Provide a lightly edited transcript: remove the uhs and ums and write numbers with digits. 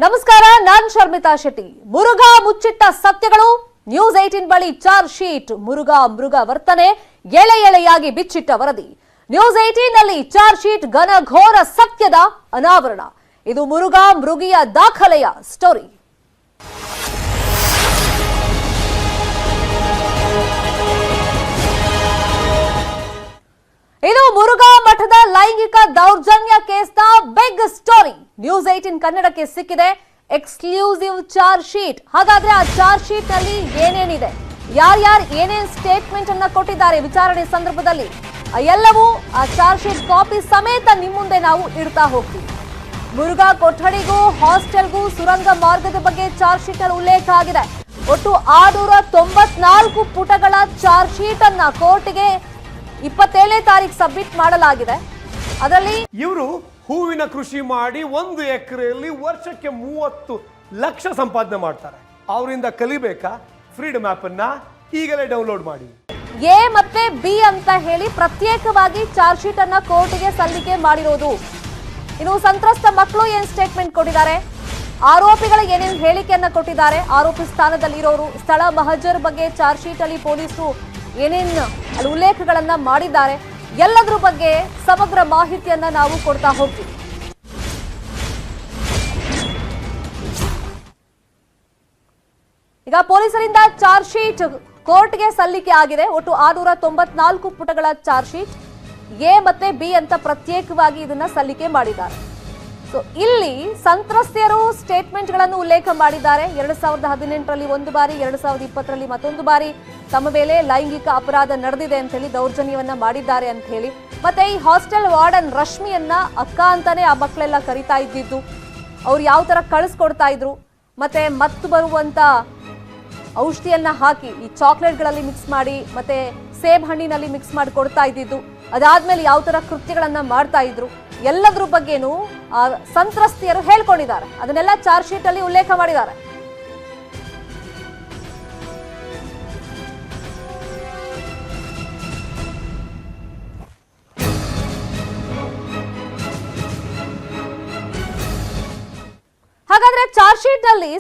ನಮಸ್ಕಾರ, ನಾನು ಶರ್ಮಿತಾ ಶೆಟ್ಟಿ. ಮುರುಘಾ ಮುಚ್ಚಿಟ್ಟ ಸತ್ಯಗಳು. ನ್ಯೂಸ್ 18 ಬಳಿ ಚಾರ್ಜ್ ಶೀಟ್. ಮುರುಘಾ ಮೃಗ ವರ್ತನೆ ಎಳೆ ಎಳೆಯಾಗಿ ಬಿಚ್ಚಿಟ್ಟ ವರದಿ. ನ್ಯೂಸ್ 18 ನಲ್ಲಿ ಚಾರ್ಜ್ ಶೀಟ್, ಘನಘೋರ ಸತ್ಯದ ಅನಾವರಣ. ಇದು ಮುರುಘಾ ಮೃಗಿಯ ದಾಖಲೆಯ ಸ್ಟೋರಿ. ಇದು ಮುರುಘಾ ಮಠದ ಲೈಂಗಿಕ ದೌರ್ಜನ್ಯ ಕೇಸ್ನ ಬಿಗ್ ಸ್ಟೋರಿ. ನ್ಯೂಸ್ 18 ಕನ್ನಡಕ್ಕೆ ಸಿಕ್ಕಿದೆ ಎಕ್ಸ್ಕ್ಲೂಸಿವ್ ಚಾರ್ಜ್ ಶೀಟ್. ಹಾಗಾದ್ರೆ ಆ ಚಾರ್ಜ್ ಶೀಟ್ ನಲ್ಲಿ ಏನೇನಿದೆ, ಯಾರ್ಯಾರು ಏನೇನ್ ಸ್ಟೇಟ್ಮೆಂಟ್ ಅನ್ನ ಕೊಟ್ಟಿದ್ದಾರೆ ವಿಚಾರಣೆ ಸಂದರ್ಭದಲ್ಲಿ, ಎಲ್ಲವೂ ಆ ಚಾರ್ಜ್ ಶೀಟ್ ಕಾಪಿ ಸಮೇತ ನಿಮ್ಮ ಮುಂದೆ ನಾವು ಇಡ್ತಾ ಹೋಗ್ತೀವಿ. ಮುರುಘಾ ಕೊಠಡಿಗೂ ಹಾಸ್ಟೆಲ್ಗೂ ಸುರಂಗ ಮಾರ್ಗದ ಬಗ್ಗೆ ಚಾರ್ಜ್ ಶೀಟ್ ಅಲ್ಲಿ ಉಲ್ಲೇಖ ಆಗಿದೆ. ಒಟ್ಟು 694 ಪುಟಗಳ ಚಾರ್ಜ್ ಶೀಟ್ ಅನ್ನ ಕೋರ್ಟ್ಗೆ 27ನೇ ತಾರೀಕು ಸಬ್ಮಿಟ್ ಮಾಡಲಾಗಿದೆ. ಅದರಲ್ಲಿ ಇವರು ಹೂವಿನ ಕೃಷಿ ಮಾಡಿ 1 ಎಕರೆಯಲ್ಲಿ ವರ್ಷಕ್ಕೆ 30 ಲಕ್ಷ ಸಂಪಾದನೆ ಮಾಡ್ತಾರೆ. ಅವರಿಂದ ಕಲಿಬೇಕಾ? ಫ್ರೀಡಮ್ ಆಪ್ ಅನ್ನ ಈಗಲೇ ಡೌನ್ಲೋಡ್ ಮಾಡಿ. ಎ ಮತ್ತೆ ಬಿ ಅಂತ ಹೇಳಿ ಪ್ರತ್ಯೇಕವಾಗಿ ಚಾರ್ಜ್ ಶೀಟ್ ಅನ್ನ ಕೋರ್ಟ್ಗೆ ಸಲ್ಲಿಕೆ ಮಾಡಿರೋದು. ಇನ್ನು ಸಂತ್ರಸ್ತ ಮಕ್ಕಳು ಏನ್ ಸ್ಟೇಟ್ಮೆಂಟ್ ಕೊಟ್ಟಿದ್ದಾರೆ, ಆರೋಪಿಗಳಿಗೆ ಏನೇನು ಹೇಳಿಕೆಯನ್ನ ಕೊಟ್ಟಿದ್ದಾರೆ, ಆರೋಪಿ ಸ್ಥಾನದಲ್ಲಿರೋರು, ಸ್ಥಳ ಮಹಜರ್ ಬಗ್ಗೆ ಚಾರ್ಜ್ ಶೀಟ್ ಅಲ್ಲಿ ಪೊಲೀಸರು ಏನೇನು ಅಲ್ಲಿ ಉಲ್ಲೇಖಗಳನ್ನ ಮಾಡಿದ್ದಾರೆ, ಎಲ್ಲದರ ಬಗ್ಗೆ ಸಮಗ್ರ ಮಾಹಿತಿಯನ್ನ ನಾವು ಕೊಡ್ತಾ ಹೋಗ್ತೀವಿ. ಈಗ ಪೊಲೀಸರಿಂದ ಚಾರ್ಜ್ ಶೀಟ್ ಕೋರ್ಟ್ಗೆ ಸಲ್ಲಿಕೆ ಆಗಿದೆ. ಒಟ್ಟು 694 ಪುಟಗಳ ಚಾರ್ಜ್ ಶೀಟ್. ಎ ಮತ್ತೆ ಬಿ ಅಂತ ಪ್ರತ್ಯೇಕವಾಗಿ ಇದನ್ನ ಸಲ್ಲಿಕೆ ಮಾಡಿದ್ದಾರೆ. ಸೊ ಇಲ್ಲಿ ಸಂತ್ರಸ್ತೆಯರು ಸ್ಟೇಟ್ಮೆಂಟ್ ಗಳನ್ನು ಉಲ್ಲೇಖ ಮಾಡಿದ್ದಾರೆ. 2018ರಲ್ಲಿ ಒಂದು ಬಾರಿ, 2020ರಲ್ಲಿ ಮತ್ತೊಂದು ಬಾರಿ ತಮ್ಮ ಮೇಲೆ ಲೈಂಗಿಕ ಅಪರಾಧ ನಡೆದಿದೆ ಅಂತ ಹೇಳಿ, ದೌರ್ಜನ್ಯವನ್ನ ಮಾಡಿದ್ದಾರೆ ಅಂತ ಹೇಳಿ. ಮತ್ತೆ ಈ ಹಾಸ್ಟೆಲ್ ವಾರ್ಡನ್ ರಶ್ಮಿಯನ್ನ ಅಕ್ಕ ಅಂತಾನೆ ಆ ಮಕ್ಕಳೆಲ್ಲ ಕರಿತಾ ಇದ್ದಿದ್ದು, ಅವ್ರು ಯಾವ ತರ ಕಳಿಸ್ಕೊಡ್ತಾ ಇದ್ರು, ಮತ್ತೆ ಮತ್ತು ಬರುವಂತ ಔಷಧಿಯನ್ನ ಹಾಕಿ ಈ ಚಾಕ್ಲೇಟ್ಗಳಲ್ಲಿ ಮಿಕ್ಸ್ ಮಾಡಿ ಮತ್ತೆ ಸೇಬ್ ಹಣ್ಣಿನಲ್ಲಿ ಮಿಕ್ಸ್ ಮಾಡಿ ಕೊಡ್ತಾ ಇದ್ದಿದ್ದು, ಅದಾದ್ಮೇಲೆ ಯಾವ ತರ ಕೃತ್ಯಗಳನ್ನ ಮಾಡ್ತಾ ಇದ್ರು, ಎಲ್ಲದ್ರ ಬಗ್ಗೆನೂ ಸಂತ್ರಸ್ತೆಯರು ಹೇಳ್ಕೊಂಡಿದ್ದಾರೆ. ಅದನ್ನೆಲ್ಲ ಚಾರ್ಜ್ ಶೀಟ್ ಅಲ್ಲಿ ಉಲ್ಲೇಖ ಮಾಡಿದ್ದಾರೆ. ಹಾಗಾದ್ರೆ ಚಾರ್ಜ್ ಶೀಟ್ ನಲ್ಲಿ